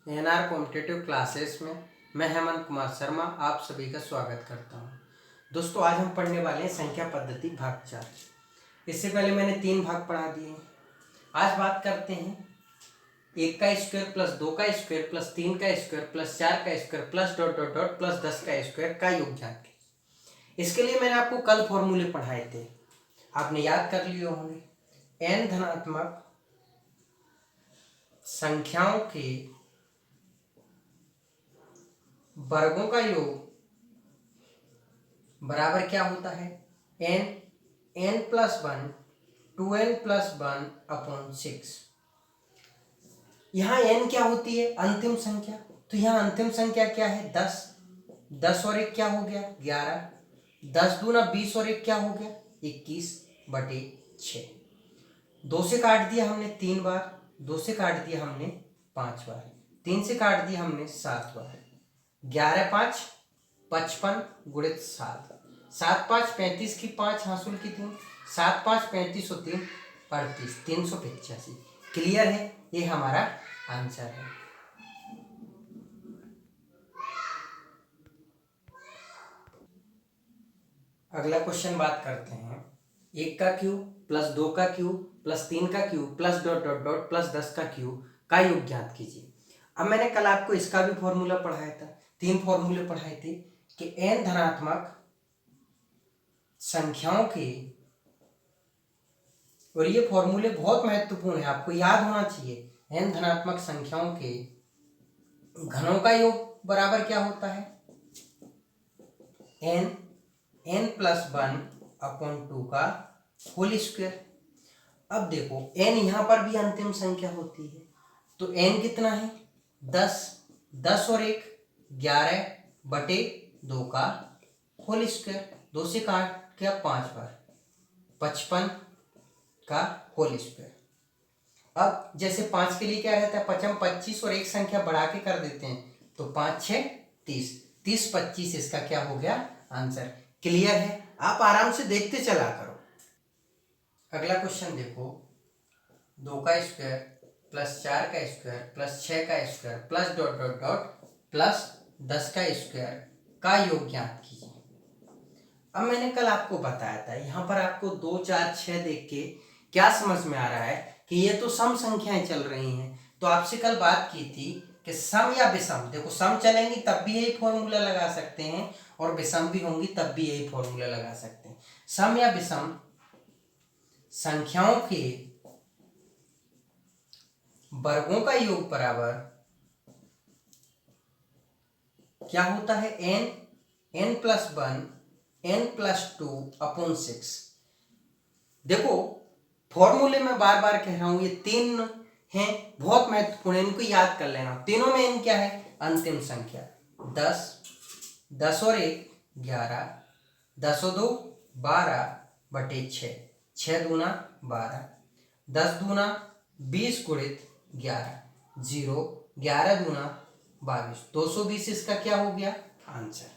NR competitive classes में मैं हेमंत कुमार शर्मा आप सभी का स्वागत करता हूं। दोस्तों, आज हम पढ़ने वाले हैं संख्या पद्धति भाग 4। इससे पहले मैंने 3 भाग पढ़ा दिए हैं। आज बात करते हैं 1 का स्क्वायर प्लस 2 का स्क्वायर प्लस 3 का स्क्वायर प्लस 4 का square plus dot dot dot plus 10 का स्क्वायर का योग ज्ञात कीजिए। इसके लिए मैंने आपको कल फॉर्मूले पढ़ाए थे, आपने याद कर लिए होंगे। एन धनात्मक संख्याओं के वर्गों का योग बराबर क्या होता है? n plus 1 2n plus 1 upon 6। यहाँ n क्या होती है? अंतिम संख्या। तो यहाँ अंतिम संख्या क्या है? 10। 10 और 1 क्या हो गया? 11। 10 दूना 20 और 1 क्या हो गया? 21/6। 2 से काट दिया हमने 3 बार, 2 से काट दिया हमने 5 बार, 3 से काट दिया हमने 7 बार। 11 5 55 गुणित 7। 7 5 35 की 5 हासिल की 3, 7 5 35 और 3 38, 385। क्लियर है? ये हमारा आंसर है। अगला क्वेश्चन बात करते हैं 1 का क्यूब प्लस 2 का क्यूब प्लस 3 का cube plus dot dot dot plus 10 का क्यूब का योग ज्ञात कीजिए। अब मैंने कल आपको इसका भी फॉर्मूला पढ़ाया था, 3 फॉर्मूले पढ़ाए थे कि n धनात्मक संख्याओं के, और ये फॉर्मूले बहुत महत्वपूर्ण है, आपको याद होना चाहिए। n धनात्मक संख्याओं के घनों का योग बराबर क्या होता है? n प्लस 1 अपॉन 2 का होल स्क्वायर। अब देखो n यहां पर भी अंतिम संख्या होती है, तो n कितना है? 10। 10 और 1 11/2 का होल स्क्वायर। 2 से काट किया 5 बार, 55 का होल स्क्वायर। अब जैसे 5 के लिए क्या रहता है? 55 25 और एक संख्या बढ़ा के कर देते हैं, तो 5 6 30, 30/25 इसका क्या हो गया? आंसर। क्लियर है? आप आराम से देखते चला करो। अगला क्वेश्चन देखो, 2 का स्क्वायर प्लस 4 का स्क्वायर प्लस 6 का square plus dot dot dot plus 10 का स्क्वायर का योग ज्ञात कीजिए। अब मैंने कल आपको बताया था, यहाँ पर आपको 2 4 6 देख के क्या समझ में आ रहा है कि ये तो सम संख्याएं चल रही हैं। तो आपसे कल बात की थी कि सम या विषम, देखो सम चलेंगी तब भी यही फॉर्मूला लगा सकते हैं और विषम भी होंगी तब भी यही फॉर्मूला लगा सकते हैं। सम या विषम संख्याओं के वर्गों का योग बराबर क्या होता है? n plus 1 n plus 2 upon 6। देखो फॉर्मूले में बार बार कह रहा हूं, ये 3 हैं, बहुत महत्वपूर्ण है, इनको याद कर लेना। तीनों में n क्या है? अंतिम संख्या। 10, 10 और 1 11, 10 और 2 12/6, 6 दूना 12, 10 दूना 20 गुणित 11, 0 11 दूना 22, 220 इसका क्या हो गया? आंसर।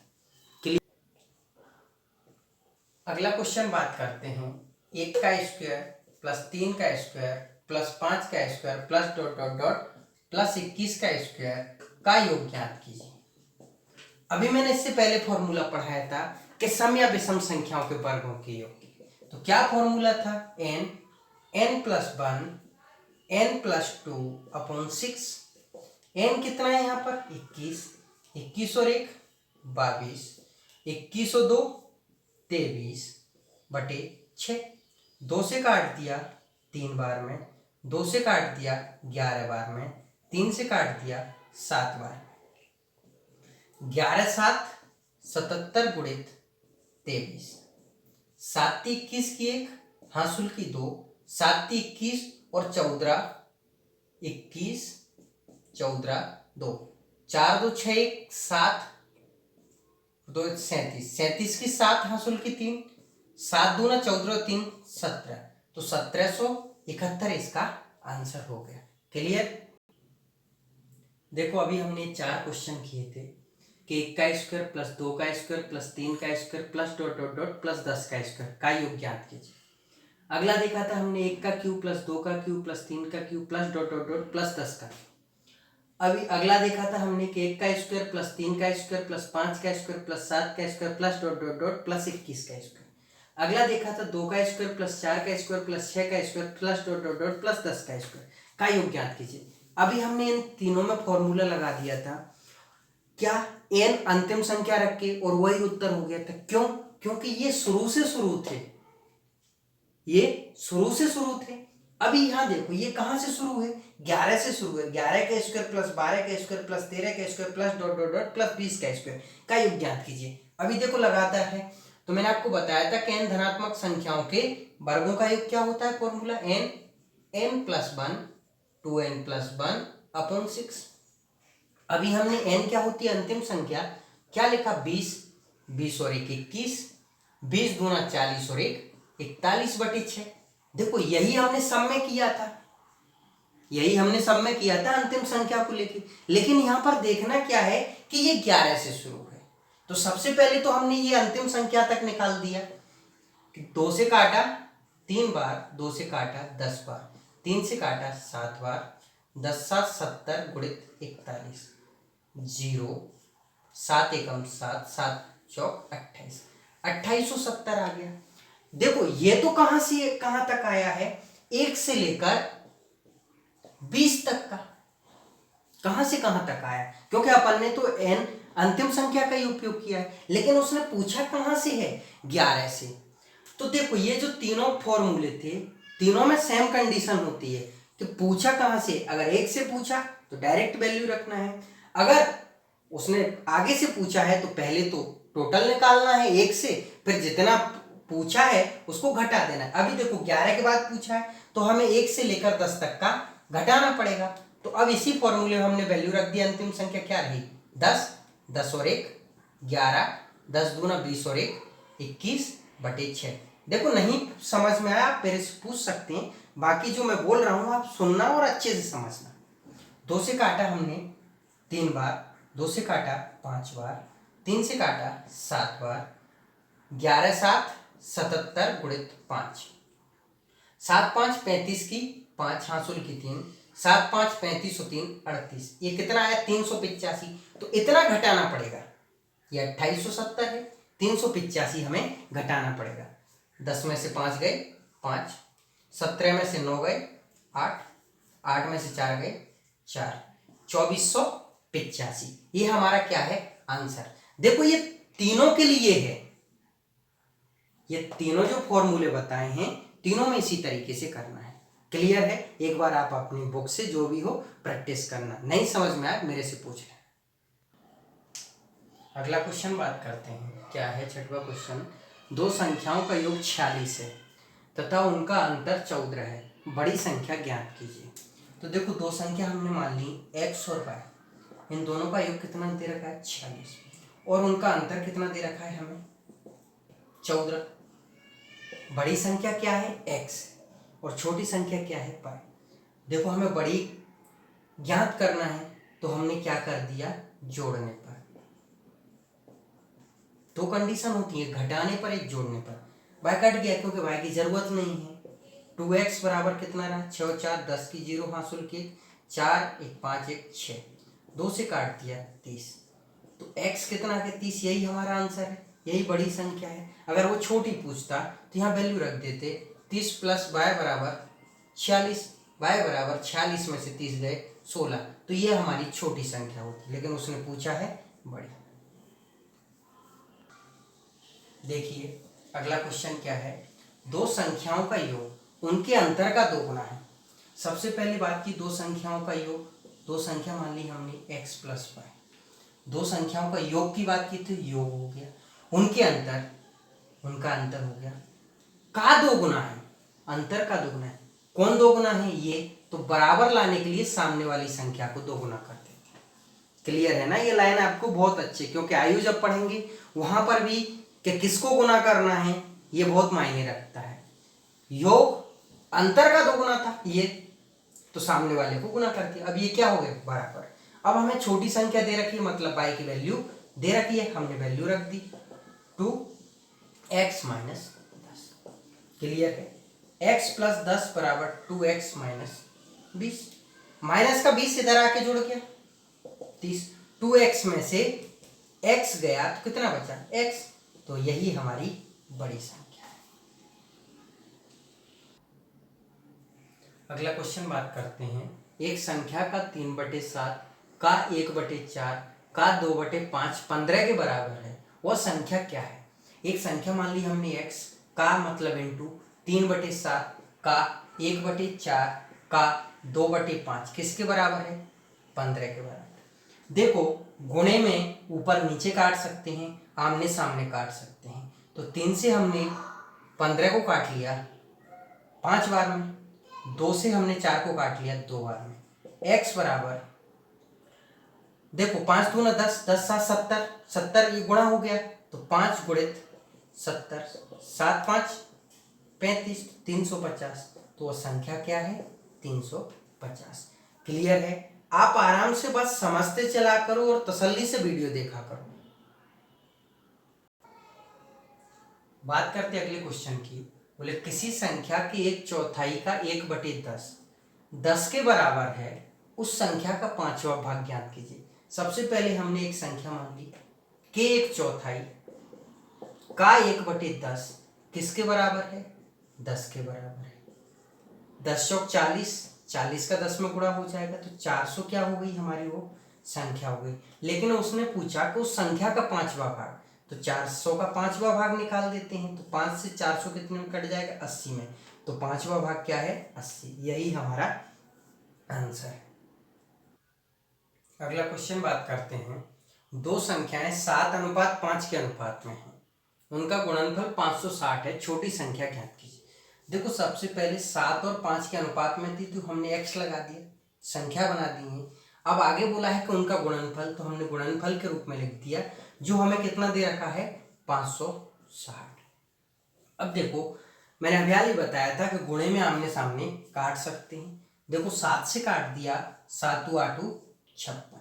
अगला क्वेश्चन बात करते हैं 1 का स्क्वायर प्लस 3 का स्क्वायर प्लस 5 का square plus dot dot dot plus 21 का स्क्वायर का योग ज्ञात कीजिए। अभी मैंने इससे पहले फॉर्मूला पढ़ाया था कि सम या विषम संख्याओं के वर्गों के योग। तो क्या फॉर्मूला था? n plus 1 n plus 2 upon 6। n कितना है यहाँ पर? 21। 21 और 1 22, 21 और 2 23/6। 2 से काट दिया 3 बार में, 2 से काट दिया 11 बार में, 3 से काट दिया 7 बार। 11 7 77 गुणित 23, 7 21 की 1 हासिल की 2, 7 21 और 14 21 14 2, 4 2 6 1 7 2 37, 37 की 7 हासिल की 3, 7 दूना 14 3 17, तो 1771 इसका आंसर हो गया। क्लियर? देखो अभी हमने 4 क्वेश्चन किए थे कि 1 का स्क्वायर प्लस 2 का स्क्वायर प्लस 3 का square plus dot dot dot plus 10 का स्क्वायर का योग ज्ञात कीजिए। अगला देखा था हमने 1 का क्यूब प्लस 2 का क्यूब प्लस 3 का cube plus dot dot dot plus 10 का। अभी अगला देखा था हमने कि 1 का स्क्वायर प्लस 3 का स्क्वायर प्लस 5 का स्क्वायर प्लस 7 का square plus dot dot dot plus 21 का स्क्वायर। अगला देखा था 2 का स्क्वायर प्लस 4 का स्क्वायर प्लस 6 का square plus dot dot dot plus 10 का स्क्वायर का योग ज्ञात कीजिए। अभी हमने इन तीनों में फॉर्मूला लगा दिया था, क्या n अंतिम संख्या रख के, और वही उत्तर हो गया था। क्यों? क्योंकि ये शुरू से शुरू थे, ये शुरू से शुरू थे। अभी यहां देखो ये कहां से शुरू है, 11 से शुरू है। 11 का स्क्वायर प्लस 12 का स्क्वायर प्लस 13 का square plus dot dot dot plus 20 का स्क्वायर का योग ज्ञात कीजिए। अभी देखो लगाता है, तो मैंने आपको बताया था कि n धनात्मक संख्याओं के वर्गों का योग क्या होता है, formula n plus 1 2n plus 1 upon 6। अभी हमने n क्या होती है अंतिम संख्या, क्या लिखा, 20 और 1 21, 20 दूना 40 और 1 41/6। देखो यही हमने सब में किया था, यही हमने सब में किया था अंतिम संख्या को लेके। लेकिन यहां पर देखना क्या है कि ये 11 से शुरू है, तो सबसे पहले तो हमने ये अंतिम संख्या तक निकाल दिया। 2 से काटा 3 बार, 2 से काटा 10 बार, 3 से काटा 7 बार, 10 7 70 गुणित 41, 0 7 एकम 7 7 चौक 28, 2870 आ गया। देखो ये तो कहां से कहां तक आया है, 1 से लेकर 20 तक का, कहां से कहां तक आया, क्योंकि अपन ने तो n अंतिम संख्या का ही उपयोग किया है। लेकिन उसने पूछा कहां से है, 11 से। तो देखो ये जो तीनों फॉर्मूले थे, तीनों में सेम कंडीशन होती है कि पूछा कहां से। अगर 1 से पूछा तो डायरेक्ट वैल्यू रखना है, अगर उसने आगे से पूछा है तो पहले तो टोटल निकालना है 1 से, फिर जितना पूछा है उसको घटा देना है। अभी देखो 11 के बाद पूछा है तो हमें 1 से लेकर 10 तक का घटाना पड़ेगा। तो अब इसी फॉर्मूले में हमने वैल्यू रख दी, अंतिम संख्या क्या रही, 10, 10 और 1 11, 10 दूना 20 और 1 21/6। देखो नहीं समझ में आया आप मेरे से पूछ सकते हैं, बाकी जो मैं बोल रहा हूं आप सुनना और अच्छे से समझना। 2 से काटा हमने 3 बार, 2 से काटा 5 बार, 3 से काटा 7 बार, 11 7 77 गुणित 5, 7 5 35 की 5 हासुल की 3, 7 5 35 और 3 38, ये कितना आया 385। तो इतना घटाना पड़ेगा, ये 2870 है, 385 हमें घटाना पड़ेगा। 10 में से 5 गए 5, 17 में से 9 गए 8, 8 में से 4 गए 4, 2485। ये हमारा क्या है आंसर। देखो ये तीनों के लिए है, ये तीनों जो फॉर्मूले बताए हैं तीनों में इसी तरीके से करना है। क्लियर है? एक बार आप अपनी बुक से जो भी हो प्रैक्टिस करना, नहीं समझ में आए मेरे से पूछ लें। अगला क्वेश्चन बात करते हैं, क्या है छठवां क्वेश्चन, दो संख्याओं का योग 46 है तथा उनका अंतर 14 है, बड़ी संख्या ज्ञात कीजिए। तो देखो दो संख्या हमने मान ली x और y, इन दोनों का योग कितना दे रखा है 46, और उनका अंतर कितना दे रखा है हमें 14। बड़ी संख्या क्या है x और छोटी संख्या क्या है y। देखो हमें बड़ी ज्ञात करना है तो हमने क्या कर दिया, जोड़ने पर। दो कंडीशन होती है, घटाने पर एक जोड़ने पर। y कट गया क्योंकि y की जरूरत नहीं है। 2x बराबर कितना रहा 6 और 4 10 की 0 हासिल की 4 1 5 1 6, 2 से काट दिया 30, तो x कितना है 30, यही हमारा आंसर है, यही बड़ी संख्या है। अगर वो छोटी पूछता तो यहाँ वैल्यू रख देते 30 प्लस y बराबर 46, y बराबर 46 में से 30 गए 16, तो ये हमारी छोटी संख्या होती, लेकिन उसने पूछा है बड़ी। देखिए अगला क्वेश्चन क्या है, दो संख्याओं का योग उनके अंतर का 2 गुना है। सबसे पहली बात की दो संख्याओं का योग, दो संख्या मान ली हमने x प्लस y, दो संख्याओं का योग की बात की तो योग हो गया, उनके अंतर, उनका अंतर हो गया, का 2 गुना है, अंतर का 2 गुना है। कौन 2 गुना है, ये तो बराबर लाने के लिए सामने वाली संख्या को 2 गुना करते हैं। क्लियर है ना, ये लाइन आपको बहुत अच्छी, क्योंकि आयु जब पढ़ेंगे वहां पर भी कि किसको गुना करना है ये बहुत मायने रखता है। योग अंतर का 2 गुना था, ये तो सामने वाले को गुना करती है। अब ये क्या हो गया बराबर। अब हमें छोटी संख्या दे रखी है, मतलब y की वैल्यू दे रखी है, हमने वैल्यू रख दी 2x माइनस 10। क्लियर है, x प्लस 10 बराबर 2x माइनस 20, माइनस का 20 इधर आके जुड़ गया 32। 2x में से x गया तो कितना बचा x, तो यही हमारी बड़ी संख्या है। अगला क्वेश्चन बात करते हैं, एक संख्या का 3/7 का 1/4 का 2/5 15 के बराबर है, वह संख्या क्या है। एक संख्या मान ली हमने x का मतलब इंटू 3/7 का 1/4 का 2/5 किसके बराबर है, 15 के बराबर। देखो गुणे में ऊपर नीचे काट सकते हैं, आमने सामने काट सकते हैं। तो 3 से हमने 15 को काट लिया 5 बार में, 2 से हमने 4 को काट लिया 2 बार में। x बराबर देखो 5 दूना 10, 10 7 70, 70 ये गुणा हो गया तो 5 गुणित 70, 7 5 35, 350। तो वह संख्या क्या है, 350। क्लियर है। आप आराम से बस समझते चला करो और तसल्ली से वीडियो देखा करो। बात करते अगले क्वेश्चन की। बोले किसी संख्या की 1/4 का 1/10 10 के बराबर है, उस संख्या का 5वां भाग ज्ञात कीजिए। सबसे पहले हमने एक संख्या मान ली कि 1/4 का 1/10 किसके बराबर है, 10 के बराबर है। 10 चौक 40, 40 का 10 में गुणा हो जाएगा तो 400 क्या हो गई हमारी वो संख्या हो गई। लेकिन उसने पूछा कि उस संख्या का 5वां भाग, तो 400 का 5वां भाग निकाल देते हैं। तो 5 से 400 कितने में कट जाएगा, 80 में। तो 5वां भाग क्या है, 80। यही हमारा आंसर है। अगला क्वेश्चन बात करते हैं, दो संख्याएं 7:5 के अनुपात में हैं, उनका गुणनफल 560 है, छोटी संख्या ज्ञात कीजिए। देखो सबसे पहले 7 और 5 के अनुपात में थी तो हमने x लगा दिया, संख्या बना दी है। अब आगे बोला है कि उनका गुणनफल, तो हमने गुणनफल के रूप में लिख दिया, जो हमें कितना दे रखा है, 560। अब देखो मैंने अभी हाल ही बताया था कि गुणे में आमने सामने काट सकते हैं। देखो 7 से काट दिया 7 8 56,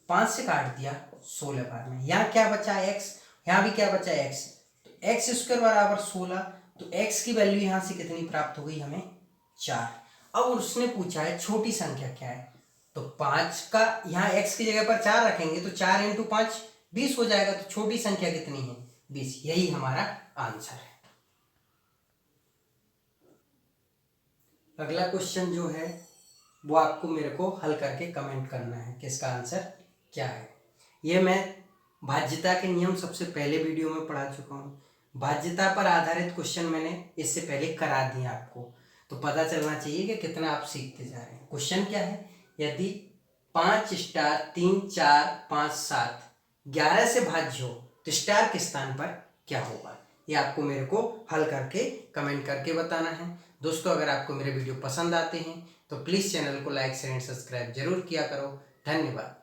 5 से काट दिया 16 बार में। यहाँ क्या बचा x, यहाँ भी क्या बचा x, तो एक्स स्क्वायर बराबर 16। तो x की वैल्यू यहाँ से कितनी प्राप्त हो गई हमें, 4। अब उसने पूछा है छोटी संख्या क्या है, तो 5 का यहाँ x की जगह पर 4 रखेंगे तो 4 × 5 20 हो जाएगा। तो छोटी संख्या कितनी है, 20। यही हमारा आंसर है। अगला क्वेश्चन जो है वो आपको मेरे को हल करके कमेंट करना है कि इसका आंसर क्या है। ये मैं भाज्यता के नियम सबसे पहले वीडियो में पढ़ा चुका हूँ। भाज्यता पर आधारित क्वेश्चन मैंने इससे पहले करा दिए आपको, तो पता चलना चाहिए कि कितना आप सीखते जा रहे हैं। क्वेश्चन क्या है, यदि 5 स्टार 3 4 5 7 11 से भाज्य हो तो स्टार के स्थान पर क्या होगा, ये आपको मेरे को हल करके कमेंट करके बताना है। दोस्तों अगर आपको मेरे वीडियो पसंद आते हैं तो प्लीज़ चैनल को लाइक शेयर एंड सब्सक्राइब जरूर किया करो। धन्यवाद।